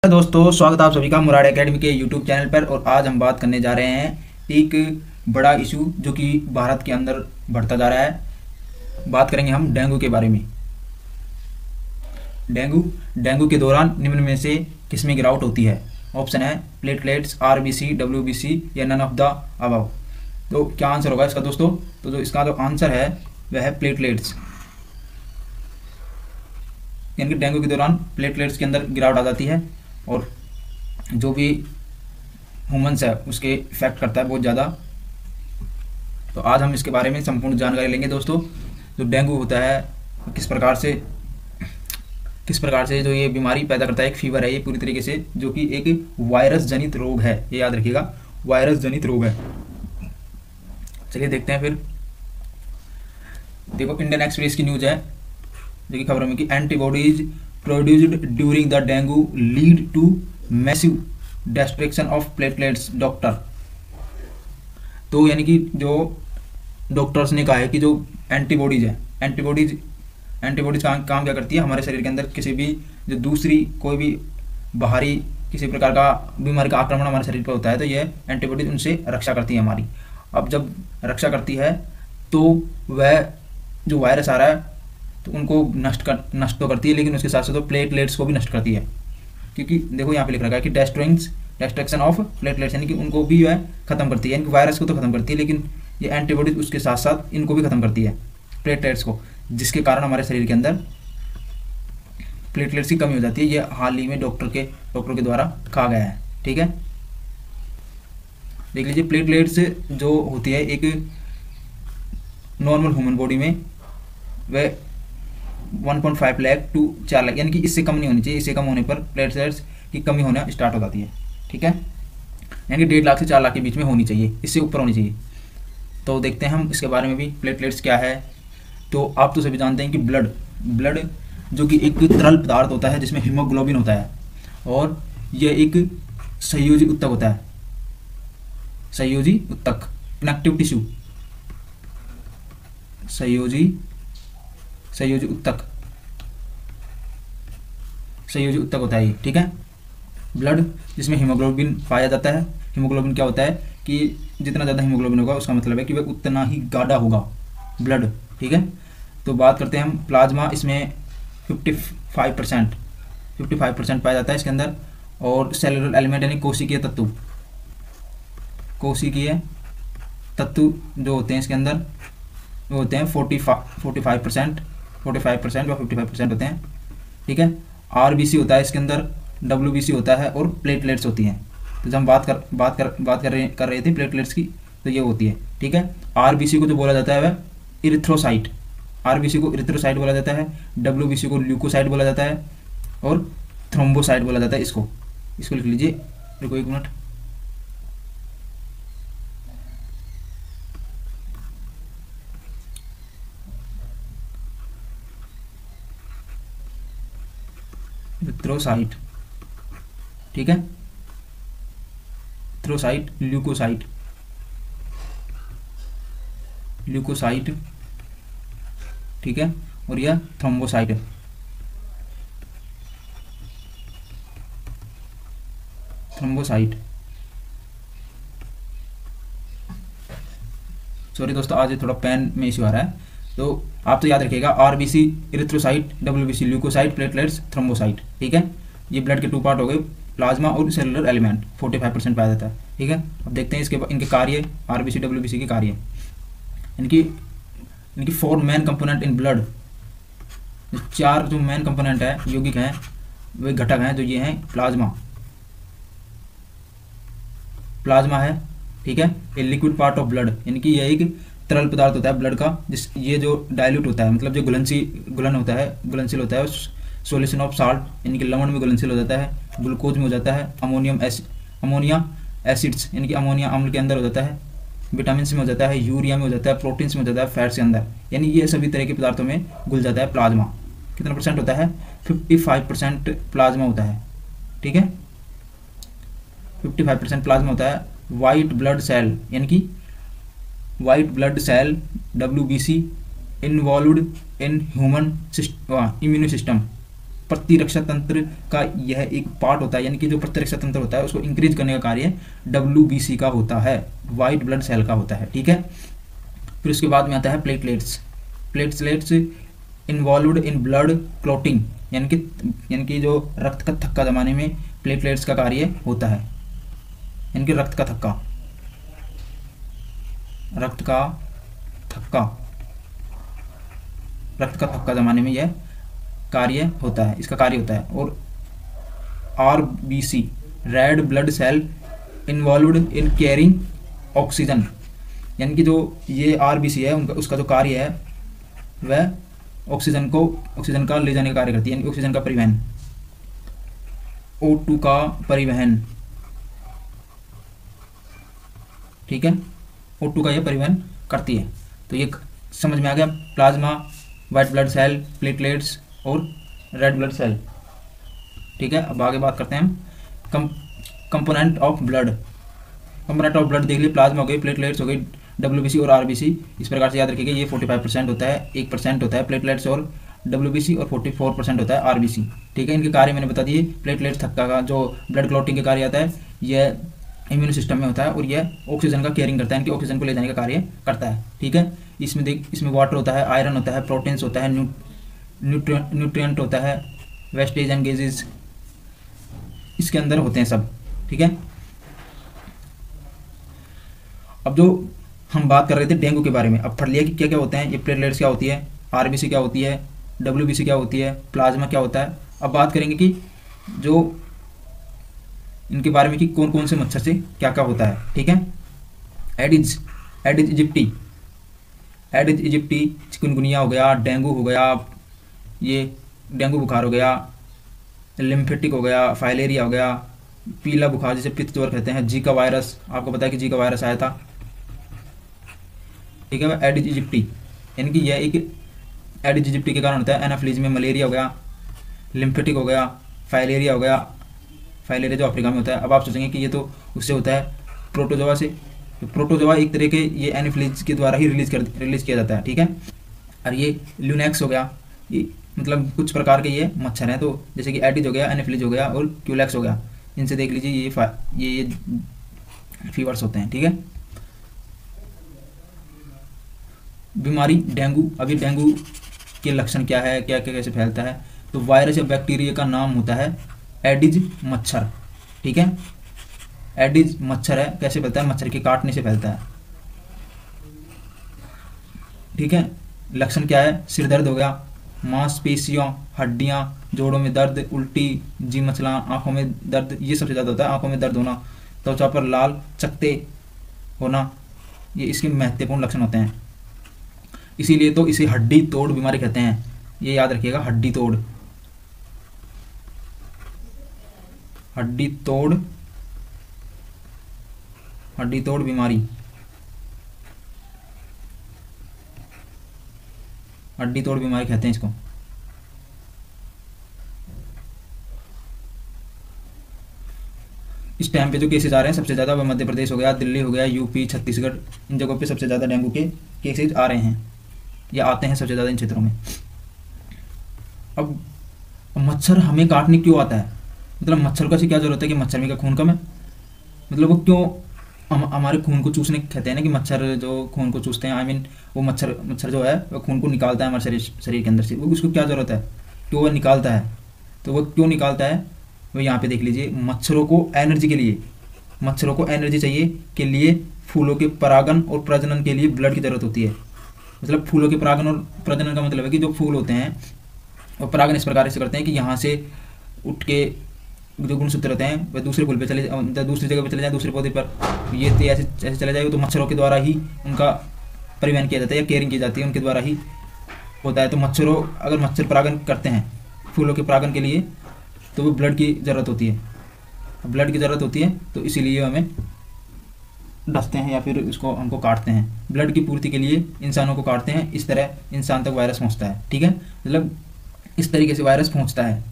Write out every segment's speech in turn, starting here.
दोस्तों, स्वागत है आप सभी का मुराद एकेडमी के यूट्यूब चैनल पर। और आज हम बात करने जा रहे हैं एक बड़ा इशू जो कि भारत के अंदर बढ़ता जा रहा है। बात करेंगे हम डेंगू के बारे में। डेंगू के दौरान निम्न में से किसमें गिरावट होती है? ऑप्शन है प्लेटलेट्स, आरबीसी, डब्ल्यूबीसी या नन ऑफ द अबव। तो क्या आंसर होगा इसका दोस्तों? तो जो इसका जो आंसर है वह है प्लेटलेट्स, यानी कि डेंगू के दौरान प्लेटलेट्स के अंदर गिरावट आ जाती है और जो भी ह्यूमंस है उसके इफेक्ट करता है बहुत ज़्यादा। तो आज हम इसके बारे में संपूर्ण जानकारी लेंगे दोस्तों। जो डेंगू होता है किस प्रकार से जो ये बीमारी पैदा करता है, एक फीवर है ये पूरी तरीके से, जो कि एक वायरस जनित रोग है। ये याद रखिएगा, वायरस जनित रोग है। चलिए देखते हैं फिर। देखो, इंडियन एक्सप्रेस की न्यूज़ है जो कि खबरों में कि antibodies produced during the dengue lead to massive destruction of platelets doctor. तो यानी कि जो डॉक्टर्स ने कहा है कि जो एंटीबॉडीज है, एंटीबॉडीज काम क्या करती है हमारे शरीर के अंदर? किसी भी जो दूसरी कोई भी बाहरी किसी प्रकार का बीमारी का आक्रमण हमारे शरीर पर होता है तो यह एंटीबॉडीज उनसे रक्षा करती है हमारी। अब जब रक्षा करती है तो वह जो वायरस आ रहा है तो उनको नष्ट तो करती है, लेकिन उसके साथ साथ तो प्लेटलेट्स को भी नष्ट करती है। क्योंकि देखो यहाँ पे लिख रखा है कि डिस्ट्रक्शन ऑफ प्लेटलेट्स, यानी कि उनको भी वह खत्म करती है। यानी कि वायरस को तो खत्म करती है, लेकिन ये एंटीबॉडीज उसके साथ साथ इनको भी खत्म करती है, प्लेटलेट्स को, जिसके कारण हमारे शरीर के अंदर प्लेटलेट्स की कमी हो जाती है। ये हाल ही में डॉक्टर के द्वारा कहा गया है। ठीक है, देख लीजिए। प्लेटलेट्स जो होती है एक नॉर्मल ह्यूमन बॉडी में वह 1.5 लाख टू 4 लाख, यानी कि इससे कम नहीं होनी चाहिए। इससे कम होने पर प्लेटलेट्स की कमी होना स्टार्ट हो जाती है। ठीक है, यानी कि 1.5 लाख से 4 लाख के बीच में होनी चाहिए, इससे ऊपर होनी चाहिए। तो देखते हैं हम इसके बारे में भी, प्लेटलेट्स क्या है। तो आप तो सभी जानते हैं कि ब्लड जो कि एक तरल पदार्थ होता है जिसमें हीमोग्लोबिन होता है, और यह एक संयोजी उत्तक होता है। संयोजी उत्तक, कनेक्टिव टिश्यू, संयोजी उत्तक होता है ये। ठीक है, ब्लड जिसमें हीमोग्लोबिन पाया जाता है। हीमोग्लोबिन क्या होता है कि जितना ज़्यादा हीमोग्लोबिन होगा उसका मतलब है कि वह उतना ही गाढ़ा होगा ब्लड। ठीक है, तो बात करते हैं हम प्लाज्मा। इसमें 55% पाया जाता है इसके अंदर। और सेलुलर एलिमेंट यानी कोशिकीय तत्व जो होते हैं इसके अंदर वो होते हैं 45% या 55% होते हैं। ठीक है, आरबीसी होता है इसके अंदर, डब्ल्यूबीसी होता है और प्लेटलेट्स होती हैं। तो जब हम बात कर रहे थे प्लेटलेट्स की, तो ये होती है। ठीक है, आरबीसी को जो बोला जाता है वह इरिथ्रोसाइट, आरबीसी को इरिथ्रोसाइट बोला जाता है, डब्ल्यूबीसी को ल्यूकोसाइट बोला जाता है और थ्रोम्बोसाइट बोला जाता है। इसको लिख लीजिए, रुको एक मिनट। इरिथ्रोसाइट, ठीक है, इरिथ्रोसाइट, ल्यूकोसाइट, ठीक है, और यह थ्रोम्बोसाइट है। सॉरी दोस्तों, आज थोड़ा पेन में इश्यू आ रहा है। तो आप तो याद रखिएगा, RBC erythrocyte, WBC leukocyte, platelets, thrombocyte. ठीक है, ये ब्लड के 2 पार्ट हो गए, प्लाज्मा और सेलुलर एलिमेंट। 45% पाया जाता है। ठीक है, अब देखते हैं इनके कार्य, आरबीसी डब्ल्यूबीसी के कार्य। इनकी 4 मेन कंपोनेंट इन ब्लड, 4 जो मेन कंपोनेंट है, यौगिक हैं, वे घटक हैं, जो ये हैं प्लाज्मा है। ठीक है, ये लिक्विड पार्ट ऑफ ब्लड, यानी कि यह एक तरल पदार्थ होता है ब्लड का, ये जो डाइल्यूट होता है, मतलब जो घुलनशील होता है, सॉल्यूशन ऑफ साल्ट, यानी कि लवण में घुलनशील हो जाता है, ग्लूकोज में हो जाता है, अमोनिया एसिड्स यानी कि अमोनिया अम्ल के अंदर हो जाता है, विटामिन में हो जाता है, यूरिया में हो जाता है, प्रोटीन्स में हो जाता है, फैट्स के अंदर, यानी ये सभी तरह के पदार्थों में घुल जाता है प्लाज्मा। कितना परसेंट होता है? 55% प्लाज्मा होता है। ठीक है, 55% प्लाज्मा होता है। वाइट ब्लड सेल, यानी कि white blood cell, WBC, involved in human immune system, प्रतिरक्षा तंत्र का यह एक पार्ट होता है, यानी कि जो प्रतिरक्षा तंत्र होता है उसको इंक्रीज करने का कार्य WBC का होता है, वाइट ब्लड सेल का होता है। ठीक है, फिर उसके बाद में आता है platelets. Platelets involved in blood clotting, यानी कि जो रक्त का थक्का जमाने में प्लेटलेट्स का कार्य होता है, यानी कि रक्त का थक्का जमाने में यह कार्य होता है, इसका कार्य होता है। और RBC red blood cell involved in carrying oxygen, यानी कि जो ये RBC है उनका उसका जो कार्य है वह ऑक्सीजन का ले जाने का कार्य करती है, यानी ऑक्सीजन का परिवहन, O2 का परिवहन। ठीक है, O2 का यह परिवहन करती है। तो ये समझ में आ गया, plasma, white blood cell, platelets और रेड ब्लड सेल। ठीक है, अब आगे बात करते हैं हम component of blood. Component of blood देख लिए, प्लाज्मा हो गई, प्लेटलेट्स हो गई, WBC और RBC। इस प्रकार से याद रखिएगा, ये 45% होता है, 1% होता है प्लेटलेट्स और WBC, और 44% होता है RBC। ठीक है, इनके कार्य मैंने बता दिए। प्लेटलेट्स थक्का का जो ब्लड क्लॉटिंग के कार्य आता है यह इम्यून सिस्टम में होता है, और यह ऑक्सीजन का केयरिंग करता है, इनकी ऑक्सीजन को ले जाने का कार्य करता है। ठीक है, इसमें वाटर होता है, आयरन होता है, प्रोटीन्स होता है, न्यूट्रिएंट होता है, वेस्टेज एंड गेजेस इसके अंदर होते हैं सब। ठीक है, अब जो हम बात कर रहे थे डेंगू के बारे में, अब पढ़ लिया कि क्या क्या होते हैं, ये प्लेटलेट्स क्या होती है, RBC क्या होती है, WBC क्या होती है, प्लाज्मा क्या होता है। अब बात करेंगे कि जो इनके बारे में कि कौन कौन से मच्छर से क्या क्या होता है। ठीक है, एडिज इजिप्टी चिकनगुनिया हो गया, डेंगू हो गया, ये डेंगू बुखार हो गया, लिम्फेटिक हो गया, फाइलेरिया हो गया, पीला बुखार जिसे पित्त ज्वर कहते हैं, जीका वायरस, आपको पता है कि जीका वायरस आया था। ठीक है, एडिज इजिप्टी, यानी कि यह एक एडिज इजिप्टी के कारण होता है। एनाफ्लीज में मलेरिया हो गया, लिम्फेटिक हो गया, फाइलेरिया हो गया, फाइलेरिया जो अफ्रीका में होता है। अब आप सोचेंगे कि ये तो उससे होता है प्रोटोजोआ से, तो प्रोटोजोआ एक तरह के ये एनाफ्लीज के द्वारा ही रिलीज किया जाता है। ठीक है, और ये ल्यूनेक्स हो गया, ये मतलब कुछ प्रकार के ये मच्छर हैं, तो जैसे कि एडिज हो गया, एनाफ्लीज हो गया और क्यूलेक्स हो गया, इनसे देख लीजिए ये फीवर्स होते हैं। ठीक है, बीमारी डेंगू। अभी डेंगू के लक्षण क्या है, क्या क्या कैसे फैलता है, तो वायरस या बैक्टीरिया का नाम होता है एडिज मच्छर। ठीक है, एडिज मच्छर है, कैसे फैलता है, मच्छर के काटने से फैलता है। ठीक है, लक्षण क्या है, सिर दर्द हो गया, मांसपेशियों, हड्डियां, जोड़ों में दर्द, उल्टी, जी मचला, आंखों में दर्द, ये सबसे ज़्यादा होता है, आंखों में दर्द होना, त्वचा पर लाल चकत्ते होना, ये इसके महत्वपूर्ण लक्षण होते हैं। इसीलिए तो इसे हड्डी तोड़ बीमारी कहते हैं, ये याद रखिएगा, हड्डी तोड़ बीमारी, हड्डी तोड़ बीमारी कहते हैं इसको। इस टाइम पे जो केसेस आ रहे हैं सबसे ज़्यादा वह मध्य प्रदेश हो गया, दिल्ली हो गया, यूपी, छत्तीसगढ़, इन जगहों पे सबसे ज़्यादा डेंगू के केसेस आ रहे हैं या आते हैं सबसे ज़्यादा इन क्षेत्रों में। अब मच्छर हमें काटने क्यों आता है, मतलब मच्छर को ऐसी क्या जरूरत है कि मच्छर में का खून कम है, मतलब वो क्यों हमारे खून को चूसने कहते हैं ना कि मच्छर जो खून को चूसते हैं, आई मीन वो मच्छर जो है वो खून को निकालता है हमारे शरीर के अंदर से, वो उसको क्या ज़रूरत है, क्यों वह निकालता है, तो वो क्यों निकालता है, वो यहाँ पे देख लीजिए, मच्छरों को एनर्जी चाहिए के लिए फूलों के परागन और प्रजनन के लिए ब्लड की ज़रूरत होती है। मतलब फूलों के परागन और प्रजनन का मतलब है कि जो फूल होते हैं वो परागन इस प्रकार से करते हैं कि यहाँ से उठ के जो गुणसूत्र रहते हैं वह दूसरे फूल पे दूसरी जगह पे चले जाए, दूसरे पौधे पर, ये ऐसे चले जाएगा, तो मच्छरों के द्वारा ही उनका परिवहन किया जाता है या केयरिंग की जाती है, उनके द्वारा ही होता है। तो अगर मच्छर परागन करते हैं फूलों के परागन के लिए तो वो ब्लड की ज़रूरत होती है, तो इसीलिए हमें डसते हैं या फिर उसको हमको काटते हैं, ब्लड की पूर्ति के लिए इंसानों को काटते हैं, इस तरह इंसान तक वायरस पहुंचता है। ठीक है, मतलब इस तरीके से वायरस पहुंचता है,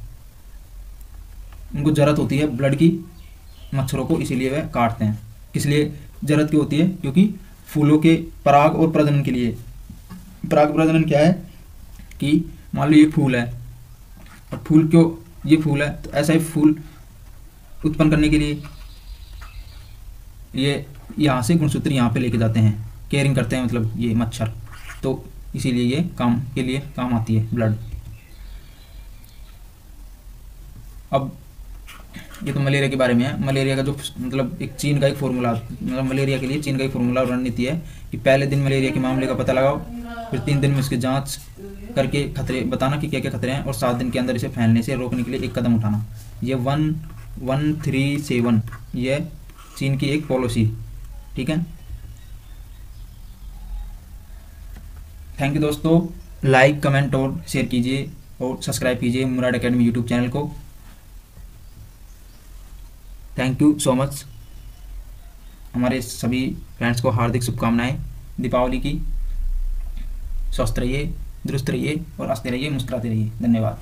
उनको ज़रूरत होती है ब्लड की मच्छरों को, इसीलिए वह काटते हैं। किस लिए ज़रूरत क्यों होती है, क्योंकि फूलों के पराग और प्रजनन के लिए। पराग प्रजनन क्या है कि मान लो ये फूल है, और फूल क्यों, ये फूल है तो ऐसा ही फूल उत्पन्न करने के लिए ये यहाँ से गुणसूत्र यहाँ पे लेके जाते हैं, केयरिंग करते हैं, मतलब ये मच्छर, तो इसीलिए ये काम के लिए काम आती है ब्लड। अब ये तो मलेरिया के बारे में है। मलेरिया का जो मतलब एक चीन का एक फॉर्मूला, मतलब मलेरिया के लिए चीन का एक फॉर्मूला और रणनीति है कि पहले दिन मलेरिया के मामले का पता लगाओ, फिर 3 दिन में उसकी जांच करके खतरे बताना कि क्या क्या खतरे हैं, और 7 दिन के अंदर इसे फैलने से रोकने के लिए एक कदम उठाना। ये 1137 ये चीन की एक पॉलिसी, ठीक है। थैंक यू दोस्तों, लाइक कमेंट और शेयर कीजिए और सब्सक्राइब कीजिए मुराद एकेडमी यूट्यूब चैनल को। Thank you so much. हमारे सभी फ्रेंड्स को हार्दिक शुभकामनाएं दीपावली की। स्वस्थ रहिए, दुरुस्त रहिए और हंसते रहिए, मुस्कुराते रहिए। धन्यवाद।